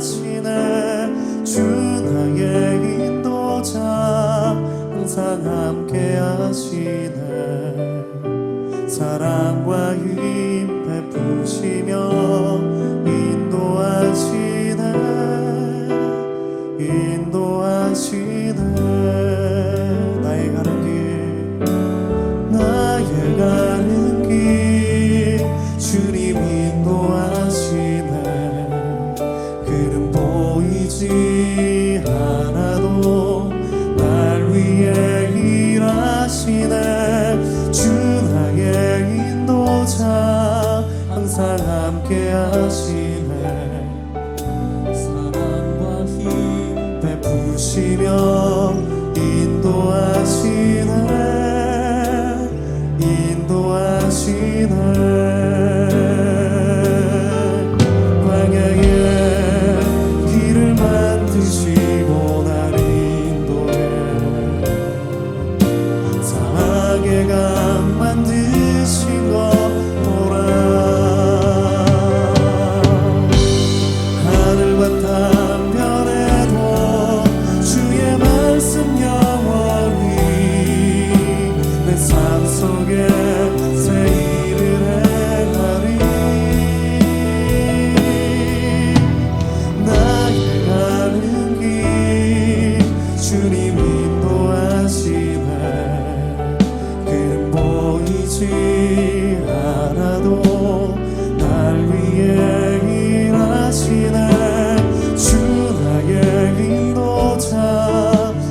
하시네. 주 나의 인도자 항상 함께 하시네. 사랑과 힘 베푸시며 인도하시네. 인도하시네. 나의 가는 길 주님 인도하시네. 그는 보이지 않아도 날 위해 일하시네. 주 나의 인도자 항상 함께 하시네. 사랑과 힘 베푸시며 인도하시네. 인도하시네. 광야에 길을 만드시고 날 인도해. 사막의 강 만드신 것 보라. 하늘과 땅 변해도 주의 말씀 영원히 내 삶 속에 않아도 날 위해 일하시네. 주 나의 인도자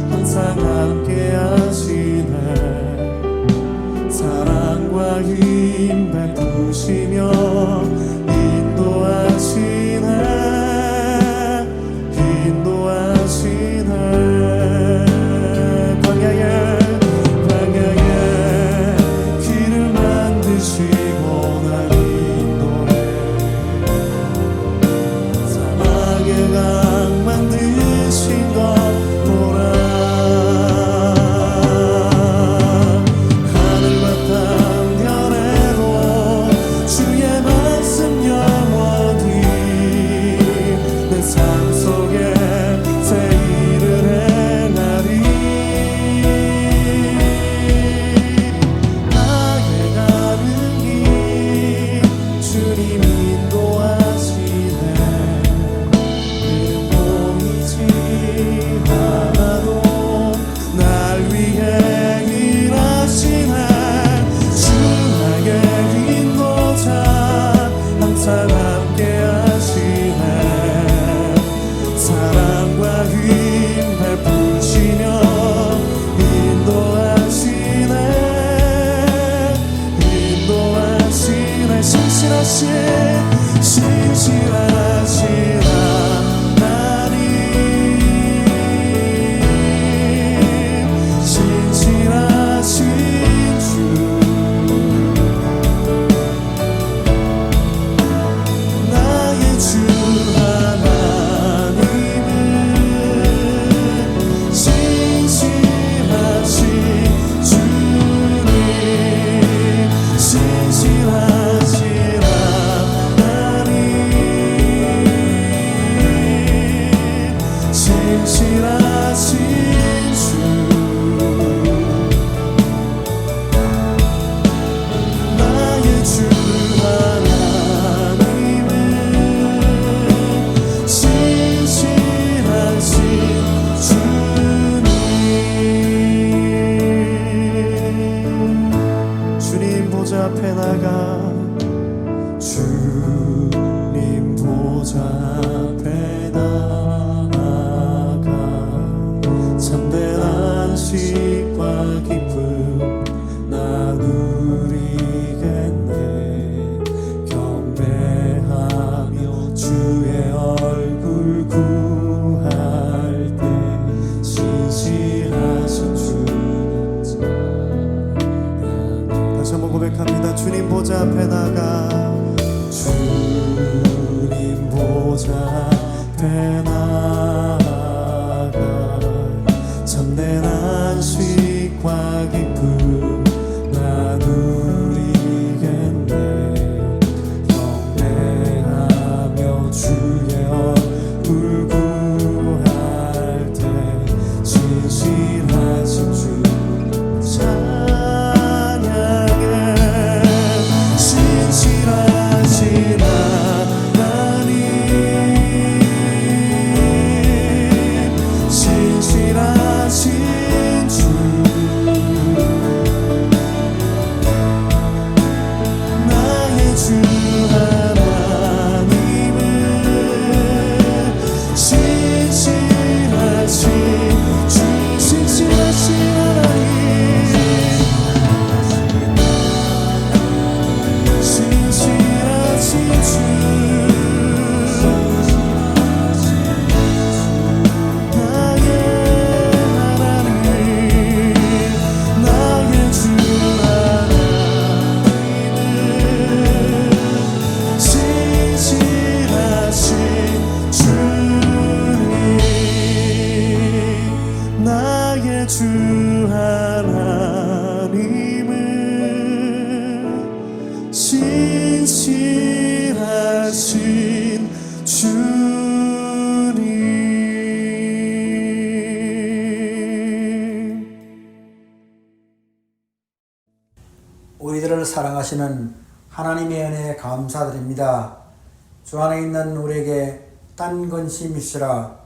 항상 함께 하시네. 사랑과 힘 베푸시며 인도하시네. 인도하시네. 앞에 나가. 주님 보좌 앞에 나가. 참된 안식과 기쁨 나누리겠네. 경배하며 주의 얼굴 구할 때 신실하신 주님 다시 한번 고백합니다. 주님 보좌 앞에 나가. 주님 보좌 앞에 나가. 참된 안식과 기쁨 나누리겠네. 경배하며 주의 얼굴 사랑하시는 하나님의 은혜에 감사드립니다. 주 안에 있는 우리에게 딴 근심 있으라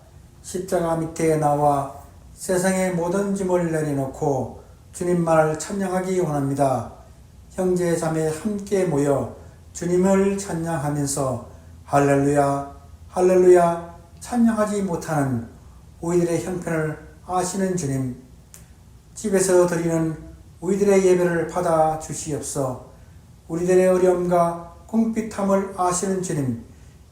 십자가 밑에 나와 세상의 모든 짐을 내려놓고 주님만을 찬양하기 원합니다. 형제 자매 함께 모여 주님을 찬양하면서 할렐루야 할렐루야 찬양하지 못하는 우리들의 형편을 아시는 주님, 집에서 드리는 우리들의 예배를 받아 주시옵소. 우리들의 어려움과 궁핍함을 아시는 주님,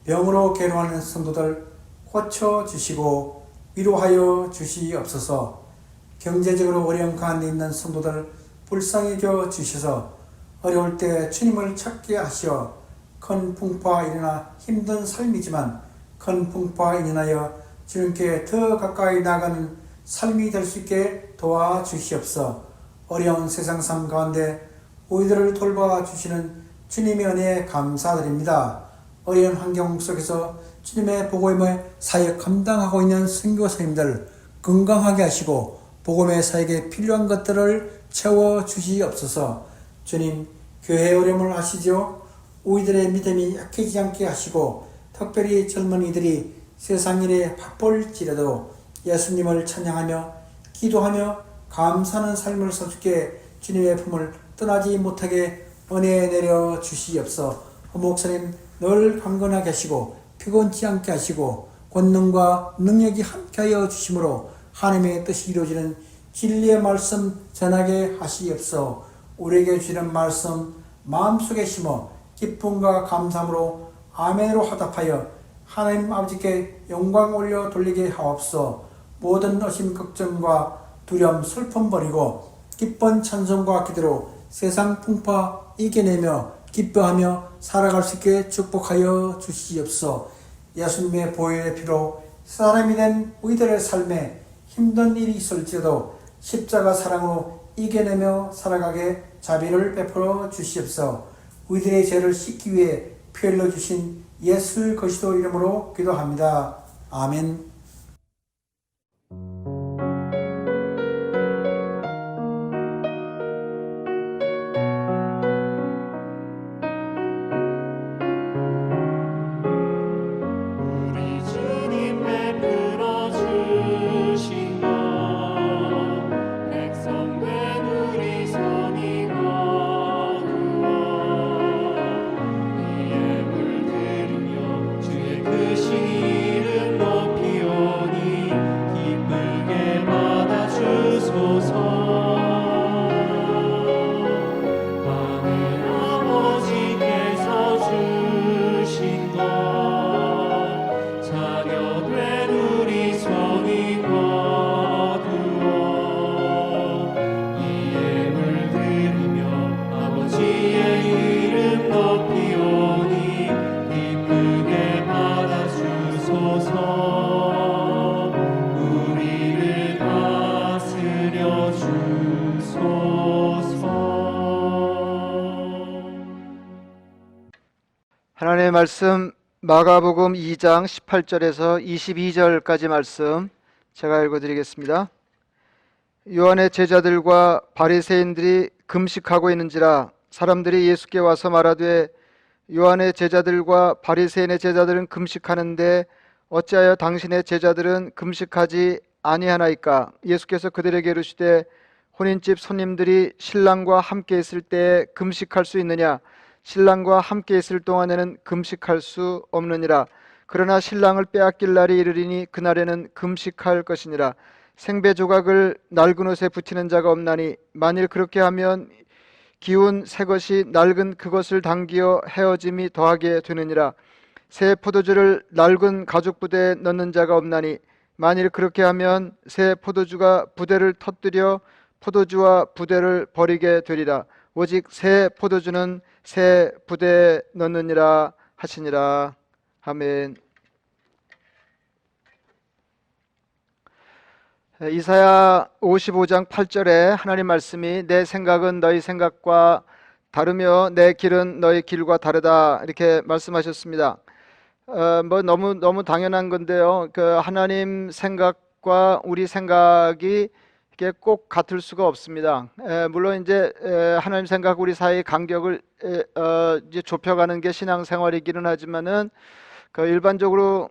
병으로 괴로워하는 성도들 고쳐주시고 위로하여 주시옵소서. 경제적으로 어려움 가운데 있는 성도들 불쌍히 여겨 주셔서 어려울 때 주님을 찾게 하시어 큰 풍파가 일어나 힘든 삶이지만 큰 풍파가 일어나여 주님께 더 가까이 나가는 삶이 될 수 있게 도와주시옵소서. 어려운 세상 삶 가운데 우리들을 돌봐주시는 주님의 은혜에 감사드립니다. 어려운 환경 속에서 주님의 복음의 사역 감당하고 있는 선교사님들 건강하게 하시고 복음의 사역에 필요한 것들을 채워주시옵소서. 주님, 교회 어려움을 아시죠? 우리들의 믿음이 약해지지 않게 하시고 특별히 젊은이들이 세상 일에 바쁠지라도 예수님을 찬양하며 기도하며 감사하는 삶을 살게 주님의 품을 떠나지 못하게 은혜 내려 주시옵소서. 목사님 늘 강건하게 하시고 피곤치 않게 하시고 권능과 능력이 함께하여 주심으로 하나님의 뜻이 이루어지는 진리의 말씀 전하게 하시옵소서. 우리에게 주시는 말씀 마음속에 심어 기쁨과 감사함으로 아멘으로 화답하여 하나님 아버지께 영광 올려 돌리게 하옵소서. 모든 의심 걱정과 두려움 슬픔 버리고 기쁜 찬송과 기도로 세상 풍파 이겨내며 기뻐하며 살아갈 수 있게 축복하여 주시옵소서. 예수님의 보혈의 피로 사람이 된 우리들의 삶에 힘든 일이 있을지라도 십자가 사랑으로 이겨내며 살아가게 자비를 베풀어 주시옵소서. 우리들의 죄를 씻기 위해 피 흘려 주신 예수 그리스도 이름으로 기도합니다. 아멘. 하나님의 말씀 마가복음 2장 18절에서 22절까지 말씀 제가 읽어드리겠습니다. 요한의 제자들과 바리새인들이 금식하고 있는지라 사람들이 예수께 와서 말하되 요한의 제자들과 바리새인의 제자들은 금식하는데 어찌하여 당신의 제자들은 금식하지 아니하나이까? 예수께서 그들에게 이르시되 혼인집 손님들이 신랑과 함께 있을 때에 금식할 수 있느냐? 신랑과 함께 있을 동안에는 금식할 수 없느니라. 그러나 신랑을 빼앗길 날이 이르리니 그날에는 금식할 것이니라. 생배 조각을 낡은 옷에 붙이는 자가 없나니 만일 그렇게 하면 기운 새 것이 낡은 그것을 당기어 헤어짐이 더하게 되느니라. 새 포도주를 낡은 가죽 부대에 넣는 자가 없나니 만일 그렇게 하면 새 포도주가 부대를 터뜨려 포도주와 부대를 버리게 되리라. 오직 새 포도주는 새 부대에 넣느니라 하시니라. 아멘. 이사야 55장 8절에 하나님 말씀이 내 생각은 너희 생각과 다르며 내 길은 너희 길과 다르다 이렇게 말씀하셨습니다. 너무 당연한 건데요. 그 하나님 생각과 우리 생각이 이게 꼭 같을 수가 없습니다. 물론 이제 하나님 생각 우리 사이의 간격을 이제 좁혀가는 게 신앙생활이기는 하지만은 그 일반적으로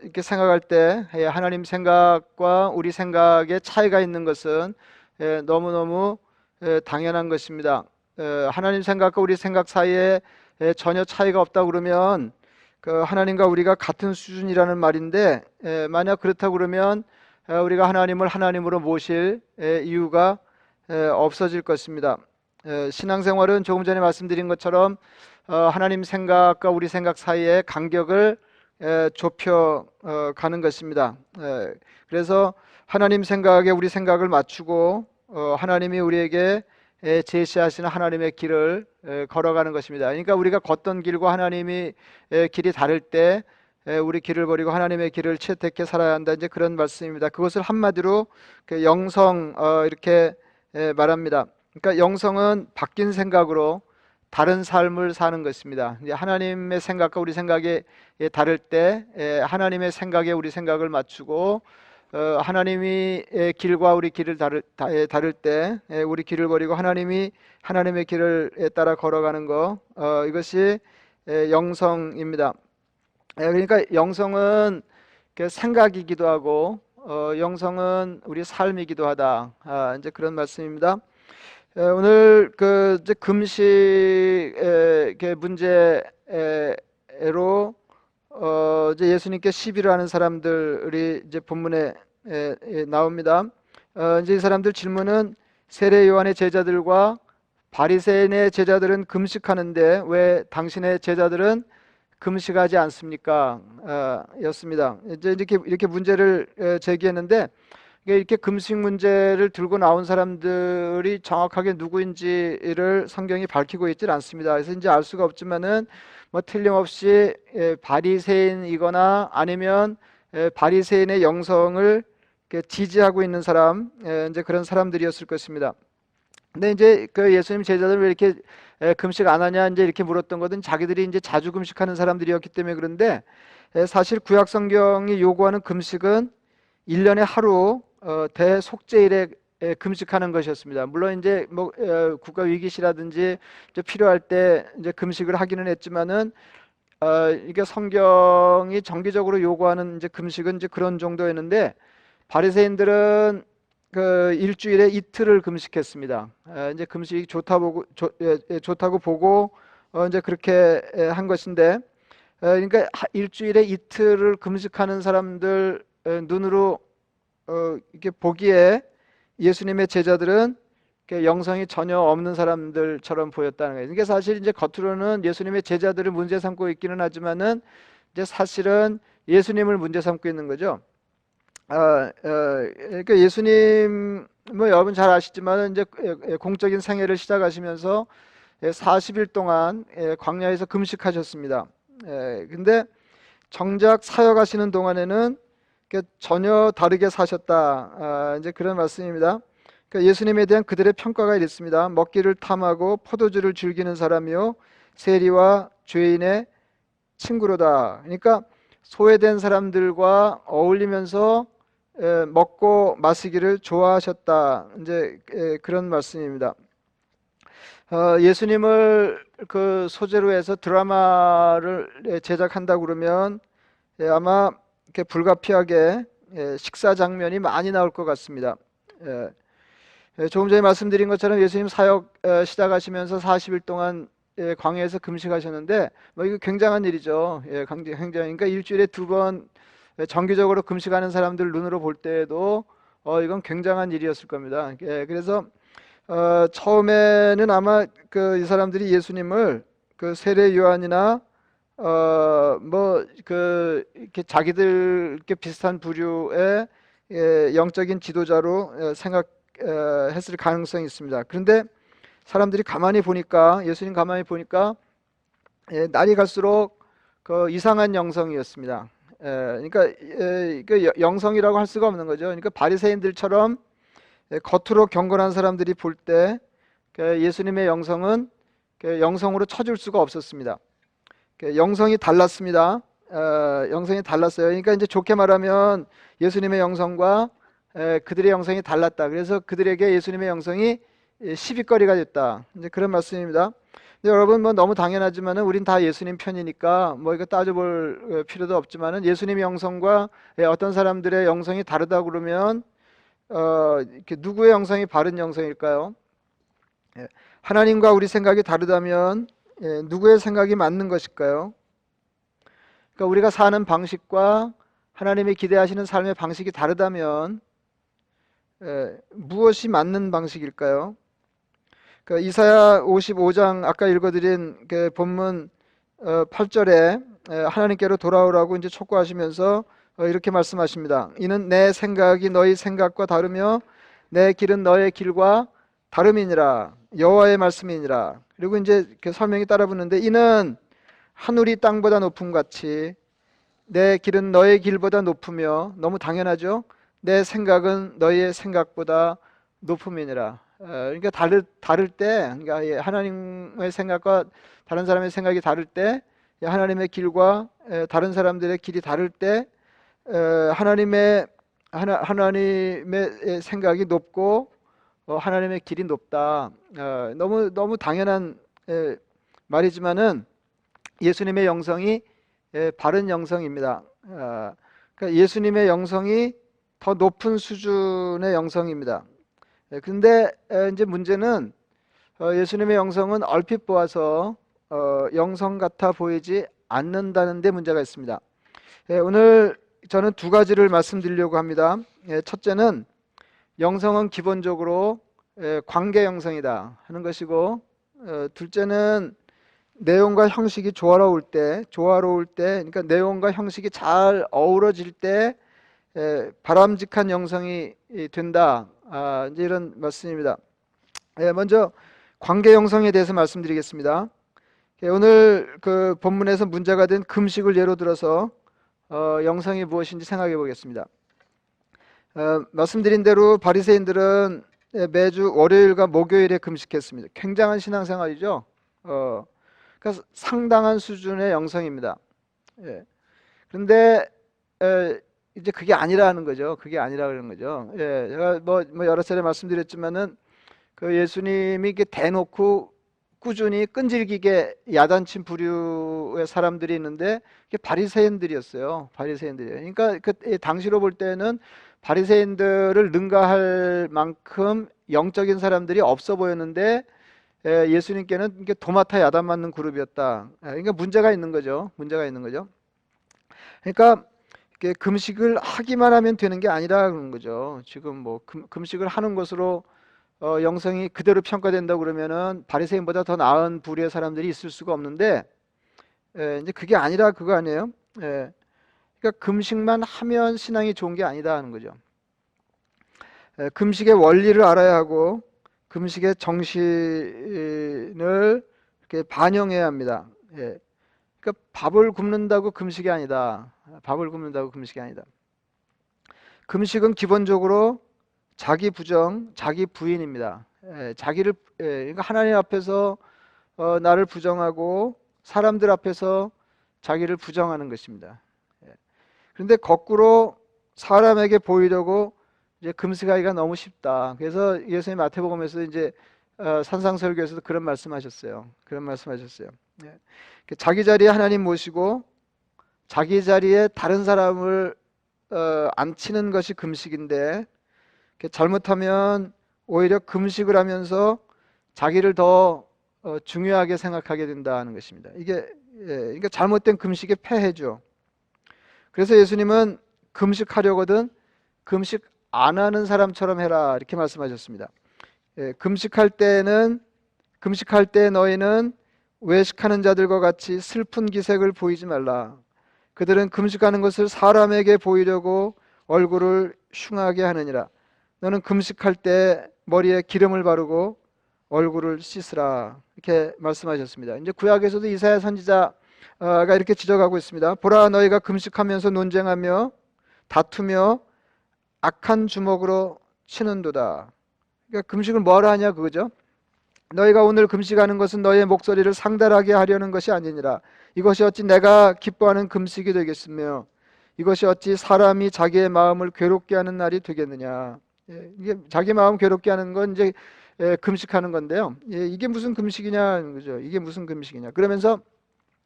이렇게 생각할 때 하나님 생각과 우리 생각의 차이가 있는 것은 너무너무 당연한 것입니다. 하나님 생각과 우리 생각 사이에 전혀 차이가 없다 그러면 그 하나님과 우리가 같은 수준이라는 말인데, 만약 그렇다고 그러면 우리가 하나님을 하나님으로 모실 이유가 없어질 것입니다. 신앙생활은 조금 전에 말씀드린 것처럼 하나님 생각과 우리 생각 사이의 간격을 좁혀 가는 것입니다. 그래서 하나님 생각에 우리 생각을 맞추고 하나님이 우리에게 제시하시는 하나님의 길을 걸어가는 것입니다. 그러니까 우리가 걷던 길과 하나님이 길이 다를 때 우리 길을 버리고 하나님의 길을 채택해 살아야 한다, 이제 그런 말씀입니다. 그것을 한마디로 그 영성 이렇게 말합니다. 그러니까 영성은 바뀐 생각으로 다른 삶을 사는 것입니다. 이제 하나님의 생각과 우리 생각이 다를 때 하나님의 생각에 우리 생각을 맞추고 하나님이 길과 우리 길을 다를 때 우리 길을 버리고 하나님이 하나님의 길을 따라 걸어가는 거, 이것이 영성입니다. 그러니까 영성은 생각이기도 하고 영성은 우리 삶이기도 하다, 이제 그런 말씀입니다. 오늘 그 이제 금식의 문제로 이제 예수님께 시비를 하는 사람들이 이제 본문에 나옵니다. 이제 이 사람들 질문은 세례 요한의 제자들과 바리새인의 제자들은 금식하는데 왜 당신의 제자들은 금식하지 않습니까? 였습니다. 이제 이렇게 문제를 제기했는데, 이렇게 금식 문제를 들고 나온 사람들이 정확하게 누구인지를 성경이 밝히고 있질 않습니다. 그래서 이제 알 수가 없지만은 뭐 틀림없이 바리새인이거나 아니면 바리새인의 영성을 지지하고 있는 사람, 이제 그런 사람들이었을 것입니다. 근데 이제 그 예수님 제자들 왜 이렇게 금식 안 하냐 이제 이렇게 물었던 것은 자기들이 이제 자주 금식하는 사람들이었기 때문에 그런데, 사실 구약 성경이 요구하는 금식은 1년에 하루 대속죄일에 금식하는 것이었습니다. 물론 이제 뭐 국가 위기시라든지 이제 필요할 때 이제 금식을 하기는 했지만은 이게 성경이 정기적으로 요구하는 이제 금식은 이제 그런 정도였는데, 바리새인들은 그 일주일에 이틀을 금식했습니다. 이제 금식이 좋다고 보고 이제 그렇게 한 것인데, 그러니까 일주일에 이틀을 금식하는 사람들 눈으로 이렇게 보기에 예수님의 제자들은 영성이 전혀 없는 사람들처럼 보였다는 거예요. 이게 사실 이제 겉으로는 예수님의 제자들을 문제 삼고 있기는 하지만은 이제 사실은 예수님을 문제 삼고 있는 거죠. 그러니까 예수님 뭐 여러분 잘 아시지만 이제 공적인 생애를 시작하시면서 40일 동안 광야에서 금식하셨습니다. 근데 정작 사역하시는 동안에는 전혀 다르게 사셨다, 이제 그런 말씀입니다. 그러니까 예수님에 대한 그들의 평가가 이랬습니다. 먹기를 탐하고 포도주를 즐기는 사람이요 세리와 죄인의 친구로다. 그러니까 소외된 사람들과 어울리면서 먹고 마시기를 좋아하셨다, 이제 그런 말씀입니다. 예수님을 그 소재로 해서 드라마를 제작한다고 그러면 아마 이렇게 불가피하게 식사 장면이 많이 나올 것 같습니다. 조금 전에 말씀드린 것처럼 예수님 사역 시작하시면서 40일 동안 광야에서 금식하셨는데, 뭐 이거 굉장한 일이죠. 굉장히. 그러니까 일주일에 2번 정기적으로 금식하는 사람들 눈으로 볼 때에도 이건 굉장한 일이었을 겁니다. 그래서 처음에는 아마 이 사람들이 예수님을 그 세례 요한이나 뭐 이렇게 자기들 이렇게 비슷한 부류의 영적인 지도자로 생각했을 가능성이 있습니다. 그런데 사람들이 가만히 보니까, 예수님 가만히 보니까 날이 갈수록 그 이상한 영성이었습니다. 그러니까 영성이라고 할 수가 없는 거죠. 그러니까 바리새인들처럼 겉으로 경건한 사람들이 볼 때 예수님의 영성은 영성으로 쳐줄 수가 없었습니다. 영성이 달랐습니다. 영성이 달랐어요. 그러니까 이제 좋게 말하면 예수님의 영성과 그들의 영성이 달랐다. 그래서 그들에게 예수님의 영성이 시비거리가 됐다. 이제 그런 말씀입니다. 근데 여러분 뭐 너무 당연하지만은 우린 다 예수님 편이니까 뭐 이거 따져볼 필요도 없지만은 예수님의 영성과 어떤 사람들의 영성이 다르다 그러면 이렇게 누구의 영성이 바른 영성일까요? 하나님과 우리 생각이 다르다면 누구의 생각이 맞는 것일까요? 그러니까 우리가 사는 방식과 하나님이 기대하시는 삶의 방식이 다르다면 무엇이 맞는 방식일까요? 그러니까 이사야 55장 아까 읽어드린 그 본문 8절에 하나님께로 돌아오라고 이제 촉구하시면서 이렇게 말씀하십니다. 이는 내 생각이 너희 생각과 다르며 내 길은 너의 길과 다름이니라. 여호와의 말씀이니라. 그리고 이제 그 설명이 따라 붙는데 이는 하늘이 땅보다 높음 같이 내 길은 너의 길보다 높으며 너무 당연하죠. 내 생각은 너희의 생각보다 높음이니라. 그러니까 다를 때, 그러니까 하나님의 생각과 다른 사람의 생각이 다를 때, 하나님의 길과 다른 사람들의 길이 다를 때, 하나님의 생각이 높고 하나님의 길이 높다. 너무 당연한 말이지만은 예수님의 영성이 바른 영성입니다. 그러니까 예수님의 영성이 더 높은 수준의 영성입니다. 근데 이제 문제는 예수님의 영성은 얼핏 보아서 영성 같아 보이지 않는다는 데 문제가 있습니다. 오늘 저는 두 가지를 말씀드리려고 합니다. 첫째는 영성은 기본적으로 관계 영성이다 하는 것이고, 둘째는 내용과 형식이 조화로울 때, 그러니까 내용과 형식이 잘 어우러질 때 바람직한 영성이 된다. 이제 이런 말씀입니다. 먼저 관계 영성에 대해서 말씀드리겠습니다. 오늘 그 본문에서 문제가 된 금식을 예로 들어서 영성이 무엇인지 생각해 보겠습니다. 말씀드린 대로 바리새인들은 매주 월요일과 목요일에 금식했습니다. 굉장한 신앙생활이죠. 그러니까 상당한 수준의 영성입니다. 그런데 이제 그게 아니라는 거죠. 그게 아니라 그런 거죠. 제가 뭐 여러 차례 말씀드렸지만은 그 예수님이 이게 대놓고 꾸준히 끈질기게 야단친 부류의 사람들이 있는데 그게 바리새인들이었어요. 바리새인들이에요. 그러니까 그 당시로 볼 때는 바리새인들을 능가할 만큼 영적인 사람들이 없어 보였는데 예수님께는 이게 도맡아 야단 맞는 그룹이었다. 그러니까 문제가 있는 거죠. 문제가 있는 거죠. 그러니까 금식을 하기만 하면 되는 게 아니라 그런 거죠. 지금 뭐 금식을 하는 것으로 영성이 그대로 평가된다고 그러면은 바리새인보다 더 나은 부류의 사람들이 있을 수가 없는데 이제 그게 아니라 그거 아니에요. 그러니까 금식만 하면 신앙이 좋은 게 아니다 하는 거죠. 금식의 원리를 알아야 하고 금식의 정신을 이렇게 반영해야 합니다. 그러니까 밥을 굶는다고 금식이 아니다. 밥을 굶는다고 금식이 아니다. 금식은 기본적으로 자기 부정, 자기 부인입니다. 그러니까 하나님 앞에서 나를 부정하고 사람들 앞에서 자기를 부정하는 것입니다. 그런데 거꾸로 사람에게 보이려고 이제 금식하기가 너무 쉽다. 그래서 예수님 마태복음에서 이제 산상설교에서도 그런 말씀하셨어요. 자기 자리에 하나님 모시고 자기 자리에 다른 사람을 앉히는 것이 금식인데 잘못하면 오히려 금식을 하면서 자기를 더 중요하게 생각하게 된다는 것입니다. 이게 그러니까 잘못된 금식의 폐해죠. 그래서 예수님은 금식하려거든 금식 안 하는 사람처럼 해라 이렇게 말씀하셨습니다. 금식할 때 너희는 외식하는 자들과 같이 슬픈 기색을 보이지 말라. 그들은 금식하는 것을 사람에게 보이려고 얼굴을 흉하게 하느니라. 너는 금식할 때 머리에 기름을 바르고 얼굴을 씻으라 이렇게 말씀하셨습니다. 이제 구약에서도 이사야 선지자가 이렇게 지적하고 있습니다. 보라, 너희가 금식하면서 논쟁하며 다투며 악한 주먹으로 치는도다. 그러니까 금식을 뭐하러 하냐 그거죠. 너희가 오늘 금식하는 것은 너희의 목소리를 상달하게 하려는 것이 아니니라. 이것이 어찌 내가 기뻐하는 금식이 되겠으며 이것이 어찌 사람이 자기의 마음을 괴롭게 하는 날이 되겠느냐. 이게 자기 마음 괴롭게 하는 건 이제 금식하는 건데요. 이게 무슨 금식이냐는 거죠. 이게 무슨 금식이냐. 그러면서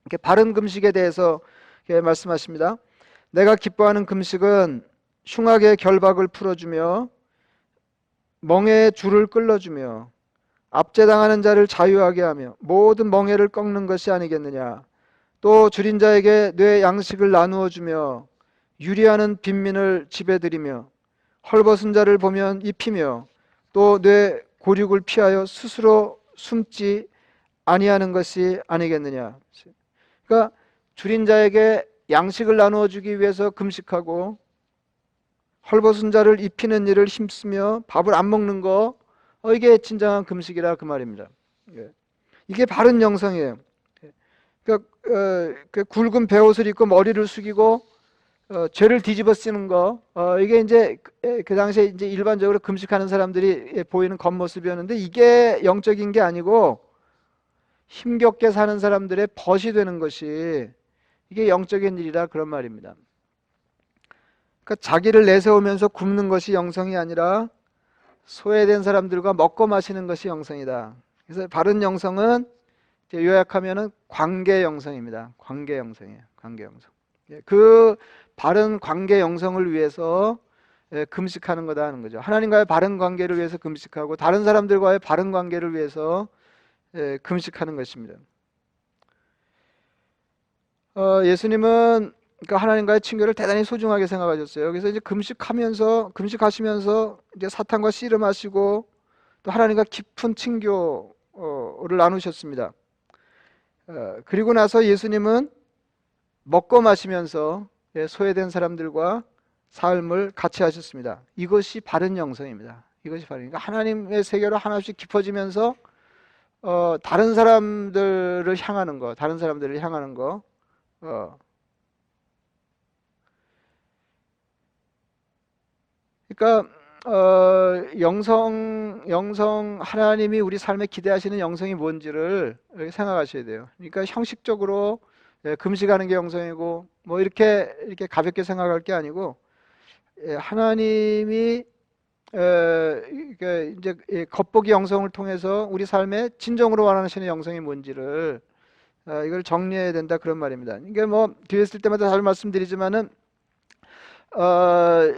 이렇게 바른 금식에 대해서 이렇게 말씀하십니다. 내가 기뻐하는 금식은 흉악의 결박을 풀어주며 멍에의 줄을 끌어주며 압제당하는 자를 자유하게 하며 모든 멍에를 꺾는 것이 아니겠느냐. 또 줄인 자에게 뇌 양식을 나누어 주며 유리하는 빈민을 집에 들이며 헐벗은 자를 보면 입히며 또 뇌 고륙을 피하여 스스로 숨지 아니하는 것이 아니겠느냐. 그러니까 줄인 자에게 양식을 나누어 주기 위해서 금식하고 헐벗은 자를 입히는 일을 힘쓰며 밥을 안 먹는 거 이게 진정한 금식이라 그 말입니다. 이게 바른 영성이에요. 그러니까 그 굵은 베옷을 입고 머리를 숙이고 죄를 뒤집어 쓰는 거 이게 이제 그 당시에 이제 일반적으로 금식하는 사람들이 보이는 겉모습이었는데 이게 영적인 게 아니고 힘겹게 사는 사람들의 벗이 되는 것이 이게 영적인 일이라 그런 말입니다. 그러니까 자기를 내세우면서 굶는 것이 영성이 아니라 소외된 사람들과 먹고 마시는 것이 영성이다. 그래서 바른 영성은 요약하면은 관계 영성입니다. 관계 영성이에요. 관계 영성. 그 바른 관계 영성을 위해서 금식하는 거다 하는 거죠. 하나님과의 바른 관계를 위해서 금식하고 다른 사람들과의 바른 관계를 위해서 금식하는 것입니다. 예수님은 그러니까 하나님과의 친교를 대단히 소중하게 생각하셨어요. 그래서 이제 금식하시면서 이제 사탄과 씨름하시고 또 하나님과 깊은 친교를 나누셨습니다. 그리고 나서 예수님은 먹고 마시면서 소외된 사람들과 삶을 같이 하셨습니다. 이것이 바른 영성입니다. 이것이 바른. 그러니까 하나님의 세계로 하나씩 깊어지면서 다른 사람들을 향하는 거, 다른 사람들을 향하는 거. 그러니까 영성 하나님이 우리 삶에 기대하시는 영성이 뭔지를 생각하셔야 돼요. 그러니까 형식적으로 금식하는 게 영성이고 뭐 이렇게 가볍게 생각할 게 아니고 하나님이 이제 겉보기 영성을 통해서 우리 삶에 진정으로 원하시는 영성이 뭔지를 이걸 정리해야 된다 그런 말입니다. 이게 뭐 뒤에 쓸 때마다 잘 말씀드리지만은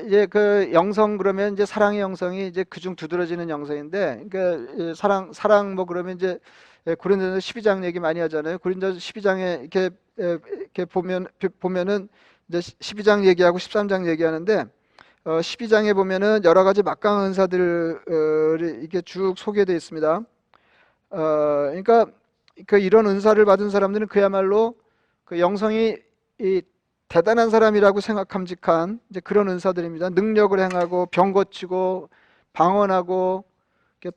이제 그 영성 그러면 이제 사랑의 영성이 이제 그중 두드러지는 영성인데, 그러니까 사랑 뭐 그러면 이제 고린도서 12장 얘기 많이 하잖아요. 고린도서 12장에 이렇게 보면은 이제 12장 얘기하고 13장 얘기하는데 12장에 보면은 여러 가지 막강 은사들이 이게 쭉 소개되어 있습니다. 그러니까 그 이런 은사를 받은 사람들은 그야말로 그 영성이 대단한 사람이라고 생각함직한 이제 그런 은사들입니다. 능력을 행하고 병 고치고 방언하고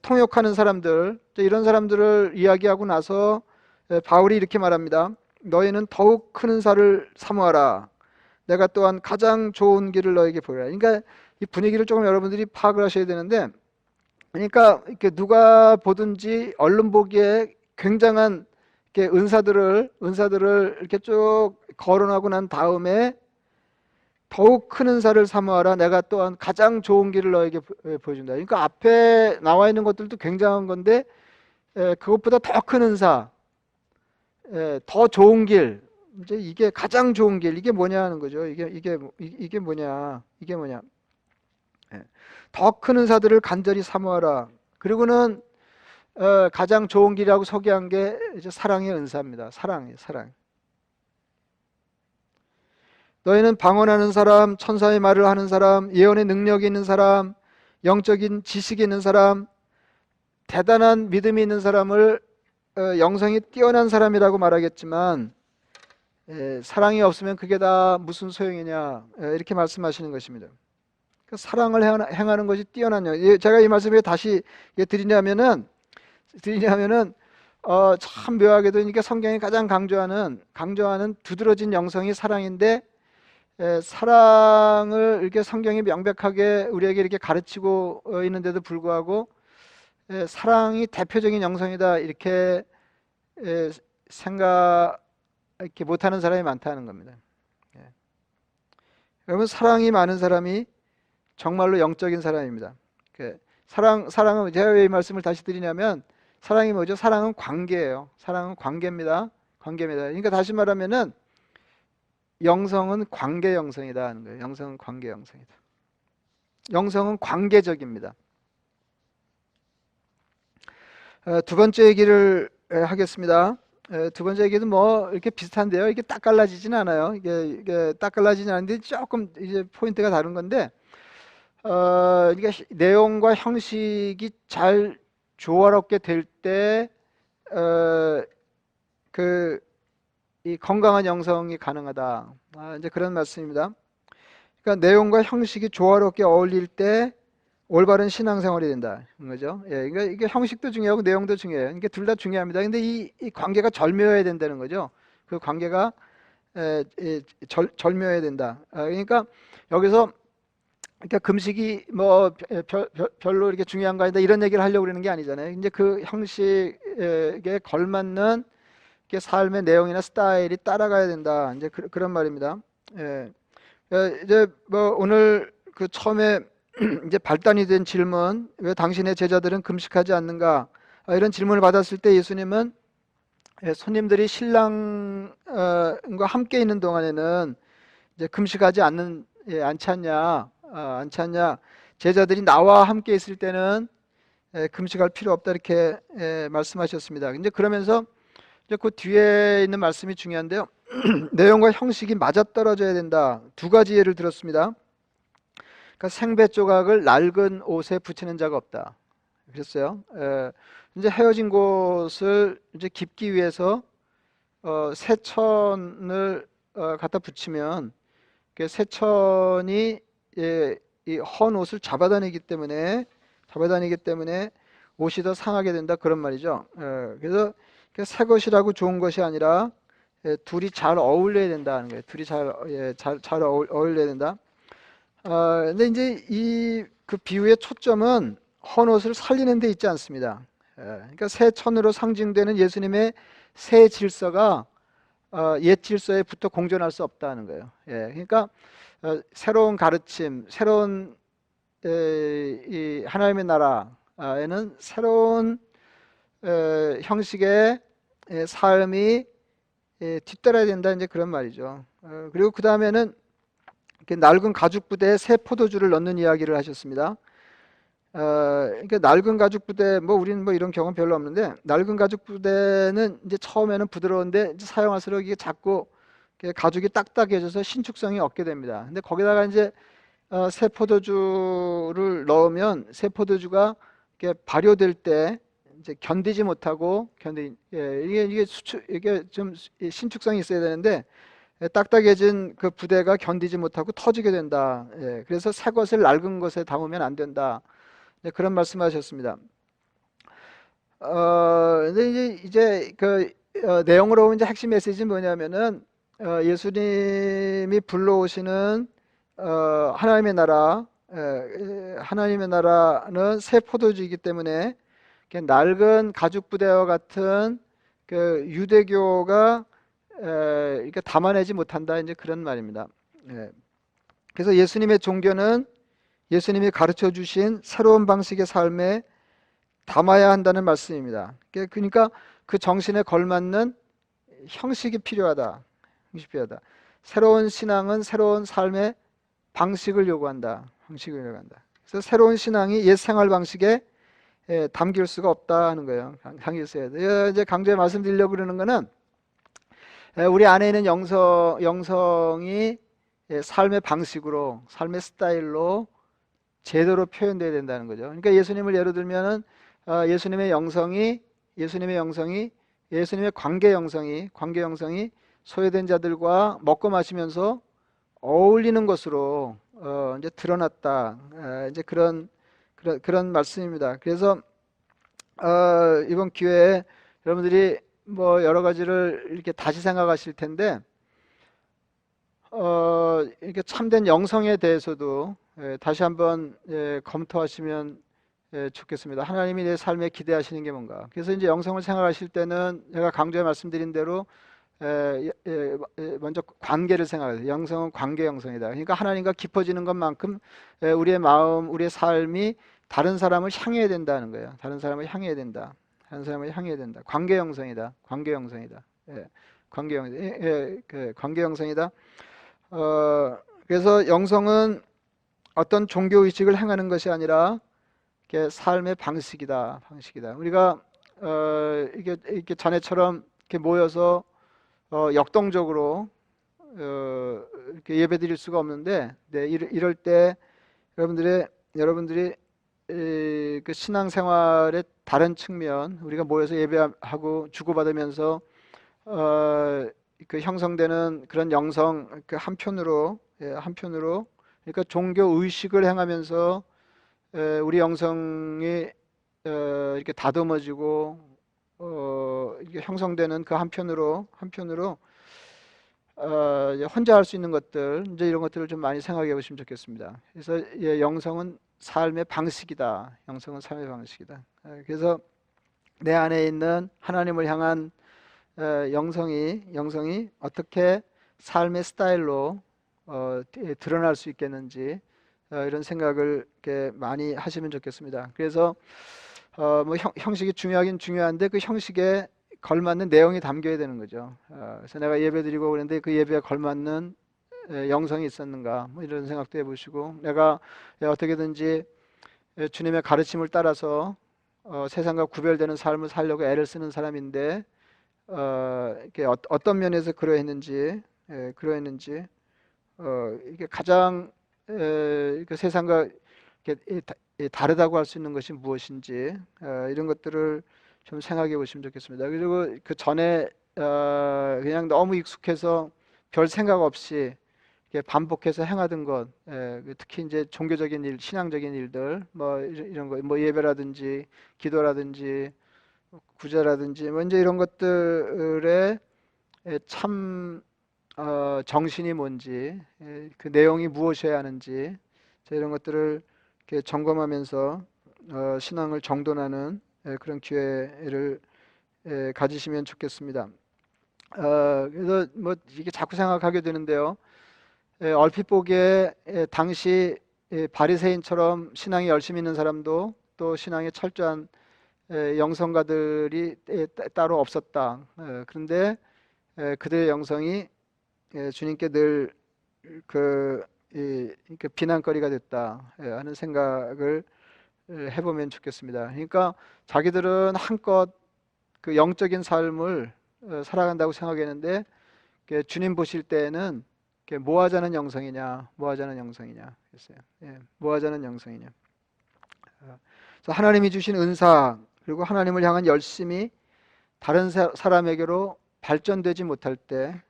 통역하는 사람들, 이런 사람들을 이야기하고 나서 바울이 이렇게 말합니다. 너희는 더욱 큰 은사를 사모하라. 내가 또한 가장 좋은 길을 너에게 보이라. 그러니까 이 분위기를 조금 여러분들이 파악을 하셔야 되는데, 그러니까 이렇게 누가 보든지 언론 보기에 굉장한 은사들을 이렇게 쭉 거론하고 난 다음에 더욱 큰 은사를 사모하라. 내가 또한 가장 좋은 길을 너에게 보여준다. 그러니까 앞에 나와 있는 것들도 굉장한 건데 그것보다 더 큰 은사, 더 좋은 길, 이제 이게 가장 좋은 길, 이게 뭐냐 하는 거죠. 이게 뭐냐, 더 큰 은사들을 간절히 사모하라. 그리고는 가장 좋은 길이라고 소개한 게 이제 사랑의 은사입니다. 사랑. 너희는 방언하는 사람, 천사의 말을 하는 사람, 예언의 능력이 있는 사람, 영적인 지식이 있는 사람, 대단한 믿음이 있는 사람을 영성이 뛰어난 사람이라고 말하겠지만 사랑이 없으면 그게 다 무슨 소용이냐 이렇게 말씀하시는 것입니다. 사랑을 행하는 것이 뛰어난 영. 제가 이 말씀을 다시 드리냐면은 참 묘하게도 이게 성경이 가장 강조하는 두드러진 영성이 사랑인데 사랑을 이렇게 성경이 명백하게 우리에게 이렇게 가르치고 있는데도 불구하고 사랑이 대표적인 영성이다 이렇게 생각 이렇게 못하는 사람이 많다는 겁니다. 여러분, 사랑이 많은 사람이 정말로 영적인 사람입니다. 사랑은 제가 왜 이 말씀을 다시 드리냐면, 사랑이 뭐죠? 사랑은 관계예요. 사랑은 관계입니다. 관계입니다. 그러니까 다시 말하면은 영성은 관계 영성이다 하는 거예요. 영성은 관계 영성이다. 영성은 관계적입니다. 두 번째 얘기를 하겠습니다. 두 번째 얘기도 뭐 이렇게 비슷한데요. 이게 딱 갈라지진 않아요. 이게 딱 갈라지진 않는데 조금 이제 포인트가 다른 건데, 그러니까 내용과 형식이 잘 조화롭게 될 때, 이 건강한 영성이 가능하다. 이제 그런 말씀입니다. 그러니까 내용과 형식이 조화롭게 어울릴 때 올바른 신앙생활이 된다. 거죠. 예, 그러니까 이게 형식도 중요하고 내용도 중요해요. 이게 둘 다 중요합니다. 근데 이 관계가 절묘해야 된다는 거죠. 그 관계가 절묘해야 된다. 그러니까 여기서 그러니까 금식이 뭐 별로 이렇게 중요한 거 아니다 이런 얘기를 하려고 그러는 게 아니잖아요. 이제 그 형식에 걸맞는 삶의 내용이나 스타일이 따라가야 된다. 이제 그런 말입니다. 예. 이제 뭐 오늘 그 처음에 이제 발단이 된 질문, 왜 당신의 제자들은 금식하지 않는가? 이런 질문을 받았을 때 예수님은 손님들이 신랑과 함께 있는 동안에는 이제 금식하지 않지 않냐? 않지 않냐? 제자들이 나와 함께 있을 때는 금식할 필요 없다 이렇게 말씀하셨습니다. 이제 그러면서 이제 그 뒤에 있는 말씀이 중요한데요. 내용과 형식이 맞아떨어져야 된다. 두 가지 예를 들었습니다. 그러니까 생배 조각을 낡은 옷에 붙이는 자가 없다. 그랬어요. 이제 헤어진 곳을 이제 깁기 위해서 새천을 갖다 붙이면 새천이 이 헌 옷을 잡아다니기 때문에 옷이 더 상하게 된다 그런 말이죠. 그래서 새 것이라고 좋은 것이 아니라 둘이 잘 어울려야 된다는 거예요. 둘이 잘 어울려야 된다. 근데 이제 그 비유의 초점은 헌 옷을 살리는 데 있지 않습니다. 그러니까 새 천으로 상징되는 예수님의 새 질서가 옛 질서에 붙어 공존할 수 없다는 거예요. 그러니까 새로운 가르침, 새로운 이 하나님의 나라에는 새로운 형식의 삶이 뒤따라야 된다 이제 그런 말이죠. 그리고 그 다음에는 낡은 가죽 부대에 새 포도주를 넣는 이야기를 하셨습니다. 그러니까 낡은 가죽 부대, 뭐 우리는 뭐 이런 경험 별로 없는데, 낡은 가죽 부대는 이제 처음에는 부드러운데 이제 사용할수록 이게 자꾸 가죽이 딱딱해져서 신축성이 없게 됩니다. 근데 거기다가 이제 새 포도주를 넣으면 새 포도주가 이렇게 발효될 때 이제 견디지 못하고 이게 좀 신축성이 있어야 되는데 딱딱해진 그 부대가 견디지 못하고 터지게 된다. 그래서 새 것을 낡은 것에 담으면 안 된다. 그런 말씀하셨습니다. 근데 이제 그 내용으로 이제 핵심 메시지는 뭐냐면은 예수님이 불러오시는 하나님의 나라는 새 포도주이기 때문에 낡은 가죽 부대와 같은 그 유대교가 이렇게 담아내지 못한다 이제 그런 말입니다. 그래서 예수님의 종교는 예수님이 가르쳐 주신 새로운 방식의 삶에 담아야 한다는 말씀입니다. 그러니까 그 정신에 걸맞는 형식이 필요하다. 새로운 신앙은 새로운 삶의 방식을 요구한다. 그래서 새로운 신앙이 옛 생활 방식에 담길 수가 없다 하는 거예요. 담길 수 있어야 돼. 이제 강조해 말씀드리려고 그러는 거는 우리 안에 있는 영성이 삶의 방식으로, 삶의 스타일로 제대로 표현되어야 된다는 거죠. 그러니까 예수님을 예로 들면은 예수님의 관계 영성이 소외된 자들과 먹고 마시면서 어울리는 것으로 이제 드러났다. 이제 그런 말씀입니다. 그래서 이번 기회에 여러분들이 뭐 여러 가지를 이렇게 다시 생각하실 텐데 이렇게 참된 영성에 대해서도 다시 한번 검토하시면 좋겠습니다. 하나님이 내 삶에 기대하시는 게 뭔가. 그래서 이제 영성을 생각하실 때는 제가 강조해 말씀드린 대로 먼저 관계를 생각해요. 영성은 관계 영성이다. 그러니까 하나님과 깊어지는 것만큼 우리의 마음, 우리의 삶이 다른 사람을 향해야 된다는 거예요. 다른 사람을 향해야 된다. 다른 사람을 향해야 된다. 관계 영성이다. 관계 영성이다. 관계 영, 관계 영성이다. 그래서 영성은 어떤 종교 의식을 행하는 것이 아니라 삶의 방식이다. 방식이다. 우리가 이렇게 전에처럼 이렇게 모여서 역동적으로 이렇게 예배드릴 수가 없는데, 네, 이럴 때 여러분들이 그 신앙생활의 다른 측면, 우리가 모여서 예배하고 주고받으면서 그 형성되는 그런 영성, 그 한편으로 그러니까 종교 의식을 행하면서 우리 영성이 이렇게 다듬어지고 이게 형성되는 그 한편으로 혼자 할 수 있는 것들, 이제 이런 것들을 좀 많이 생각해 보시면 좋겠습니다. 그래서 영성은 삶의 방식이다. 영성은 삶의 방식이다. 그래서 내 안에 있는 하나님을 향한 영성이 어떻게 삶의 스타일로 드러날 수 있겠는지 이런 생각을 이렇게 많이 하시면 좋겠습니다. 그래서 뭐 형식이 중요하긴 중요한데 그 형식에 걸맞는 내용이 담겨야 되는 거죠. 그래서 내가 예배드리고 그랬는데 그 예배에 걸맞는 영성이 있었는가, 뭐 이런 생각도 해보시고, 내가 어떻게든지 주님의 가르침을 따라서 세상과 구별되는 삶을 살려고 애를 쓰는 사람인데 이렇게 어떤 면에서 그러했는지 이게 가장 그 세상과 이렇게 다르다고 할 수 있는 것이 무엇인지 이런 것들을 좀 생각해 보시면 좋겠습니다. 그리고 그 전에 그냥 너무 익숙해서 별 생각 없이 이렇게 반복해서 행하던 것, 특히 이제 종교적인 일, 신앙적인 일들, 뭐 이런 거, 뭐 예배라든지 기도라든지 구제라든지 뭐 이제 이런 것들에 참 정신이 뭔지, 그 내용이 무엇이어야 하는지, 이런 것들을 이렇게 점검하면서 신앙을 정돈하는 그런 기회를 가지시면 좋겠습니다. 그래서 뭐 이게 자꾸 생각하게 되는데요. 얼핏 보기에 당시 바리새인처럼 신앙이 열심히 있는 사람도 또 신앙에 철저한 영성가들이 따로 없었다. 그런데 그들의 영성이 주님께 늘 그 비난거리가 됐다 하는 생각을 해보면 좋겠습니다. 그러니까 자기들은 한껏 그 영적인 삶을 살아간다고 생각했는데 주님 보실 때는 뭐 하자는 영성이냐, 했어요. 뭐 하자는 영성이냐. 그래서 하나님이 주신 은사 그리고 하나님을 향한 열심이 다른 사람에게로 발전되지 못할 때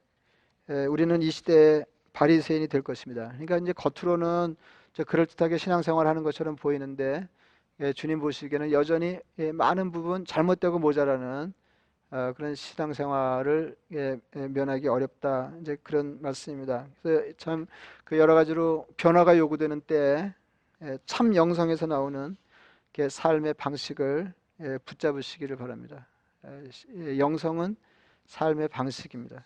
우리는 이 시대의 바리새인이 될 것입니다. 그러니까 이제 겉으로는 그럴듯하게 신앙생활하는 것처럼 보이는데 주님 보시기에는 여전히 많은 부분 잘못되고 모자라는 그런 신앙생활을 면하기 어렵다. 이제 그런 말씀입니다. 그래서 참 그 여러 가지로 변화가 요구되는 때 참 영성에서 나오는 삶의 방식을 붙잡으시기를 바랍니다. 영성은 삶의 방식입니다.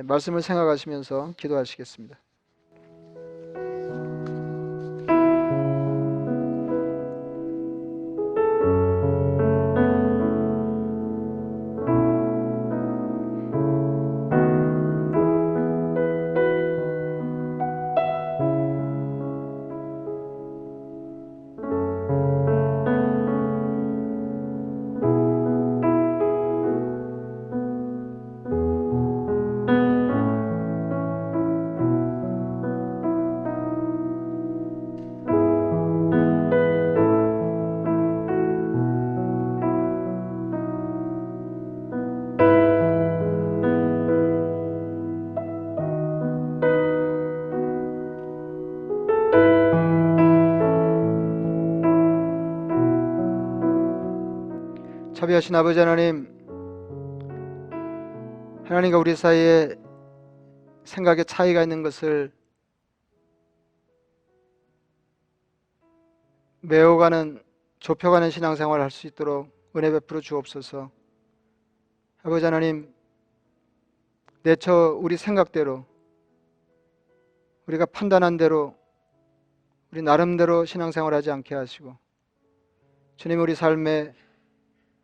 말씀을 생각하시면서 기도하시겠습니다. 자비하신 아버지 하나님, 하나님과 우리 사이에 생각의 차이가 있는 것을 메워가는, 좁혀가는 신앙생활을 할 수 있도록 은혜 베풀어 주옵소서. 아버지 하나님, 내처 우리 생각대로, 우리가 판단한 대로, 우리 나름대로 신앙생활하지 않게 하시고, 주님 우리 삶에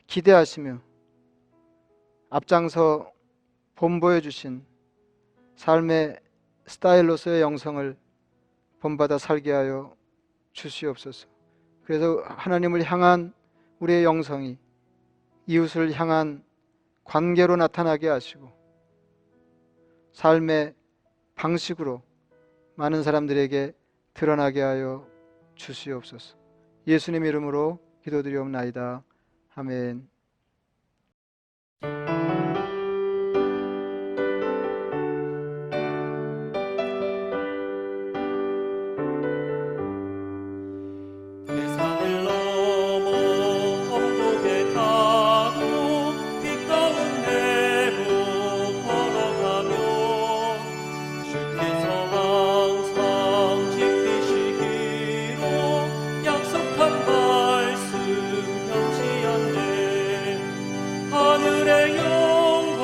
기대하시며 앞장서 본보여 주신 삶의 스타일로서의 영성을 본받아 살게 하여 주시옵소서. 그래서 하나님을 향한 우리의 영성이 이웃을 향한 관계로 나타나게 하시고 삶의 방식으로 많은 사람들에게 드러나게 하여 주시옵소서. 예수님 이름으로 기도드리옵나이다. 아멘. 세상을 넘어 천국에 가고 빛 가운데로 걸어가며 주께서 항상 지키시기로 약속한 말씀 변치 않네. 하늘의 영광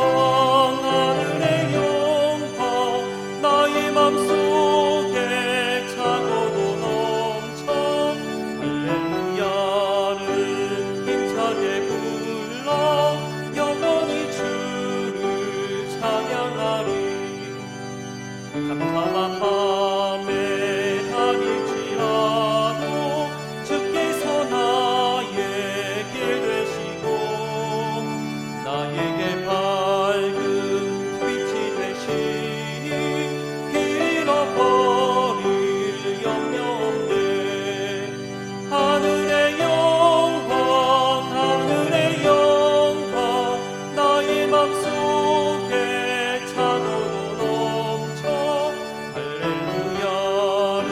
하늘의 영광 나의 맘속에 차고도 넘쳐 할렐루야를 힘차게 불러 영원히 주를 찬양하리. 캄캄한 밤에 다닐지라도 주께서 나의 길 되시고 나에게 밝은 빛이 되시니 길 잃어버릴 염려 없네. 하늘의 영광 하늘의 영광 나의 맘속에 차고도 넘쳐 할렐루야를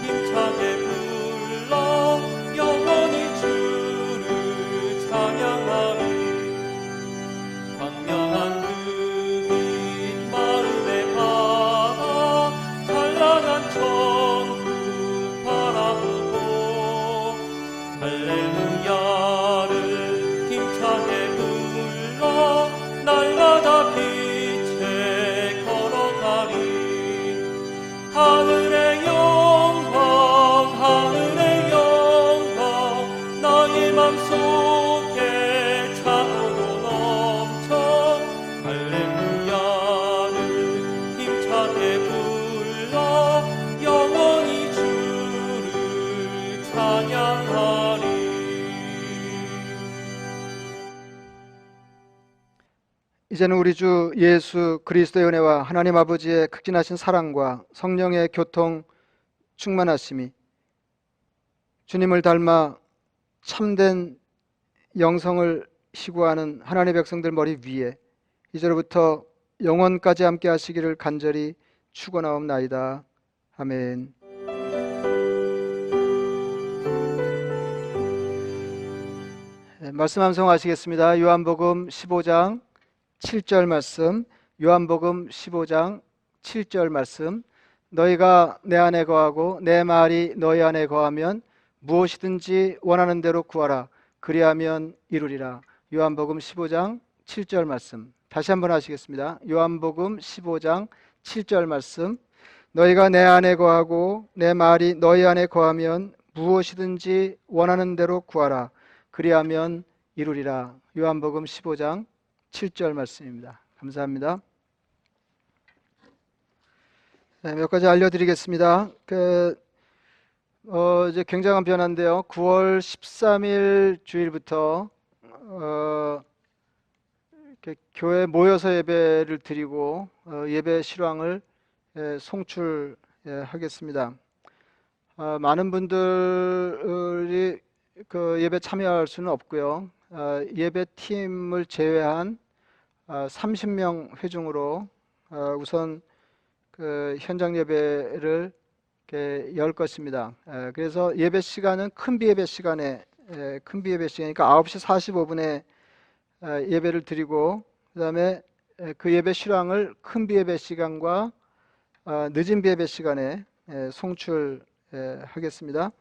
힘차게 불러 영원히 주를 찬양하리. 광명한 그빛 마음에 받아 찬란한 천국 바라보고 할렐루야를 힘차게 불러 날마다 빛에 걸어가리. 하늘의 영광 하늘의 영광 나의 맘속에 차고도 넘쳐 할렐루야를 힘차게 불러 영원히 주를 찬양하리. 이제는 우리 주 예수 그리스도의 은혜와 하나님 아버지의 극진하신 사랑과 성령의 교통 충만하심이 주님을 닮아 참된 영성을 희구하는 하나님의 백성들 머리 위에 이제로부터 영원까지 함께 하시기를 간절히 축원하옵나이다. 아멘. 말씀 함성하시겠습니다. 요한복음 15장 7절 말씀, 요한복음 15장 7절 말씀. 너희가 내 안에 거하고 내 말이 너희 안에 거하면 무엇이든지 원하는 대로 구하라. 그리하면 이루리라. 요한복음 15장 7절 말씀. 다시 한번 하시겠습니다. 요한복음 15장 7절 말씀. 너희가 내 안에 거하고 내 말이 너희 안에 거하면 무엇이든지 원하는 대로 구하라. 그리하면 이루리라. 요한복음 15장 7절 말씀입니다. 감사합니다. 네, 몇 가지 알려드리겠습니다. 이제 굉장한 변화인데요. 9월 13일 주일부터 이렇게 교회 모여서 예배를 드리고 예배 실황을 송출하겠습니다. 많은 분들이 그 예배 참여할 수는 없고요. 예배 팀을 제외한 30명 회중으로 우선 그 현장 예배를 이렇게 열 것입니다. 그래서 예배 시간은 큰 비예배 시간에 그러니까 9시 45분에 예배를 드리고 그다음에 그 예배 실황을 큰 비예배 시간과 늦은 비예배 시간에 송출하겠습니다.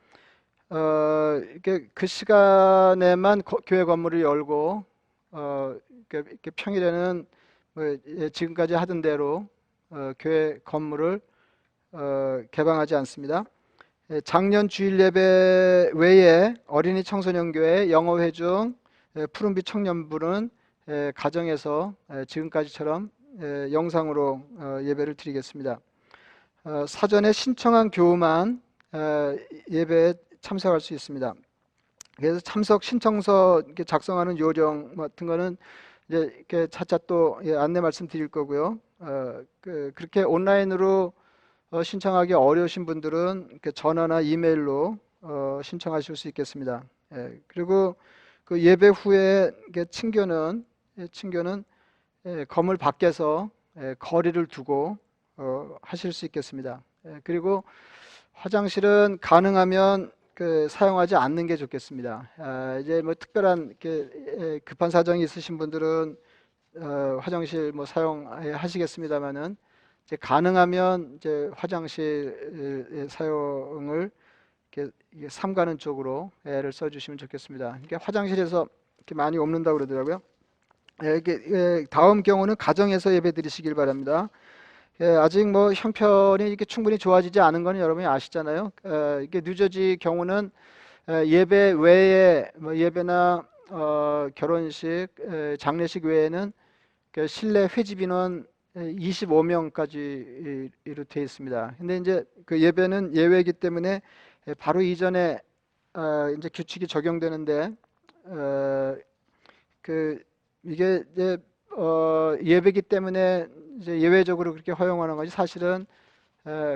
이렇게 그 시간에만 교회 건물을 열고 이렇게 평일에는 지금까지 하던 대로 교회 건물을 개방하지 않습니다. 작년 주일 예배 외에 어린이 청소년교회, 영어회중, 푸른빛 청년부는 가정에서 지금까지처럼 영상으로 예배를 드리겠습니다. 사전에 신청한 교우만 예배에 참석할 수 있습니다. 그래서 참석 신청서 이렇게 작성하는 요령 같은 거는 이제 이렇게 차차 또 안내 말씀드릴 거고요. 그렇게 온라인으로 신청하기 어려우신 분들은 이렇게 전화나 이메일로 신청하실 수 있겠습니다. 그리고 그 예배 후에 친교는 건물 밖에서 거리를 두고 하실 수 있겠습니다. 그리고 화장실은 가능하면 사용하지 않는 게 좋겠습니다. 이제 뭐 특별한 급한 사정이 있으신 분들은 화장실 뭐 사용하시겠습니다만은 이제 가능하면 이제 화장실 사용을 이렇게 삼가는 쪽으로 애를 써주시면 좋겠습니다. 이게 화장실에서 이렇게 많이 옮는다고 그러더라고요. 다음 경우는 가정에서 예배 드리시길 바랍니다. 아직 뭐 형편이 이렇게 충분히 좋아지지 않은 건 여러분이 아시잖아요. 이게 뉴저지 경우는 예배 외에 뭐 예배나 결혼식, 장례식 외에는 실내 회집 인원 25명까지로 되어 있습니다. 근데 이제 그 예배는 예외이기 때문에 바로 이전에 이제 규칙이 적용되는데 이게 이제 예배기 때문에 이제 예외적으로 그렇게 허용하는 거지 사실은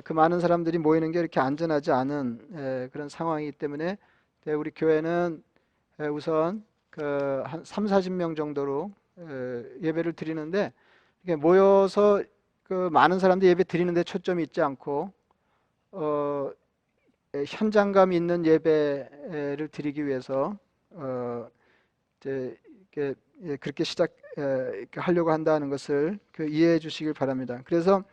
그 많은 사람들이 모이는 게 이렇게 안전하지 않은 그런 상황이기 때문에 우리 교회는 우선 한 30-40명 정도로 예배를 드리는데 이게 모여서 그 많은 사람들이 예배 드리는데 초점이 있지 않고 현장감 있는 예배를 드리기 위해서 이제 그렇게 하려고 한다는 것을 이해해 주시길 바랍니다. 그래서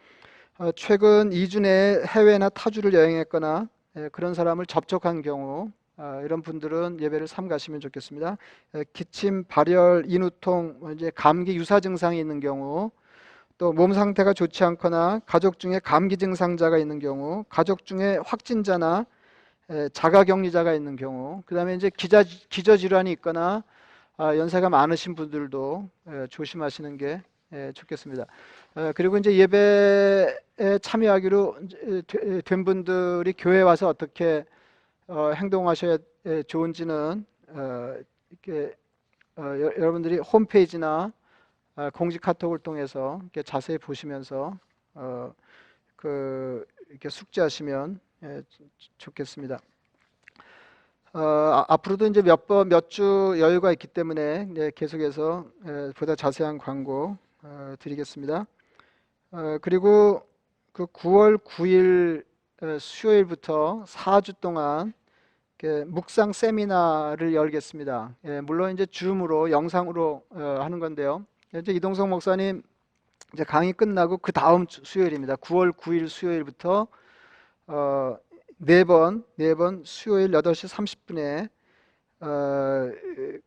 최근 2주 내에 해외나 타주를 여행했거나 그런 사람을 접촉한 경우 이런 분들은 예배를 삼가시면 좋겠습니다. 기침, 발열, 인후통, 이제 감기 유사 증상이 있는 경우, 또 몸 상태가 좋지 않거나 가족 중에 감기 증상자가 있는 경우, 가족 중에 확진자나 자가격리자가 있는 경우, 그 다음에 이제 기저질환이 있거나 연세가 많으신 분들도 조심하시는 게 좋겠습니다. 그리고 이제 예배에 참여하기로 된 분들이 교회에 와서 어떻게 행동하셔야 좋은지는 이렇게 여러분들이 홈페이지나 공식 카톡을 통해서 이렇게 자세히 보시면서 이렇게 숙지하시면 좋겠습니다. 앞으로도 이제 몇 주 여유가 있기 때문에 계속해서 보다 자세한 광고 드리겠습니다. 그리고 그 9월 9일 수요일부터 4주 동안 묵상 세미나를 열겠습니다. 물론 이제 줌으로 영상으로 하는 건데요. 이제 이동성 목사님 이제 강의 끝나고 그 다음 수요일입니다. 9월 9일 수요일부터 네 번 수요일 8시 30분에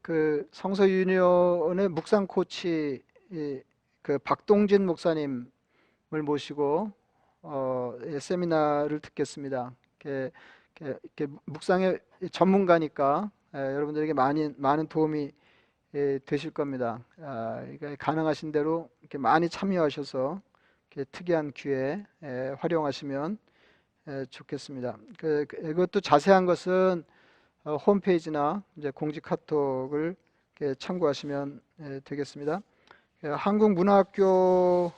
그 성서유니온의 묵상 코치 그 박동진 목사님을 모시고 세미나를 듣겠습니다. 이렇게 묵상의 전문가니까 여러분들에게 많은 도움이 되실 겁니다. 그러니까 가능하신 대로 이렇게 많이 참여하셔서 이렇게 특이한 기회 활용하시면 좋겠습니다. 이것도 자세한 것은 홈페이지나 이제 공식 카톡을 참고하시면 되겠습니다. 한국문화학교에서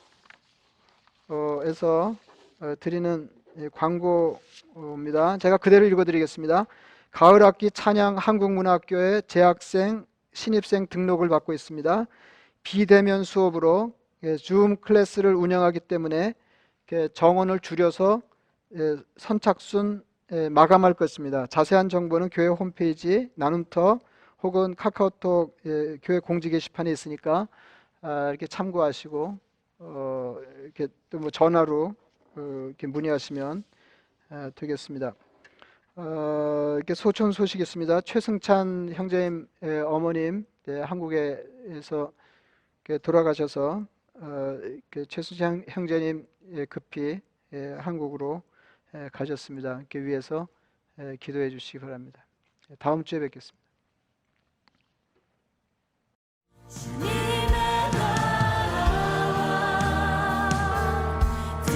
드리는 광고입니다. 제가 그대로 읽어드리겠습니다. 가을 학기 찬양 한국문화학교에 재학생, 신입생 등록을 받고 있습니다. 비대면 수업으로 줌 클래스를 운영하기 때문에 정원을 줄여서 선착순 마감할 것입니다. 자세한 정보는 교회 홈페이지 나눔터 혹은 카카오톡 교회 공지 게시판에 있으니까 이렇게 참고하시고 이렇게 또 뭐 전화로 이렇게 문의하시면 되겠습니다. 이렇게 소촌 소식이 있습니다. 최승찬 형제님 어머님 한국에서 돌아가셔서 최순실 형제님 급히 한국으로 가셨습니다. 그 위해서 기도해 주시기 바랍니다. 다음 주에 뵙겠습니다.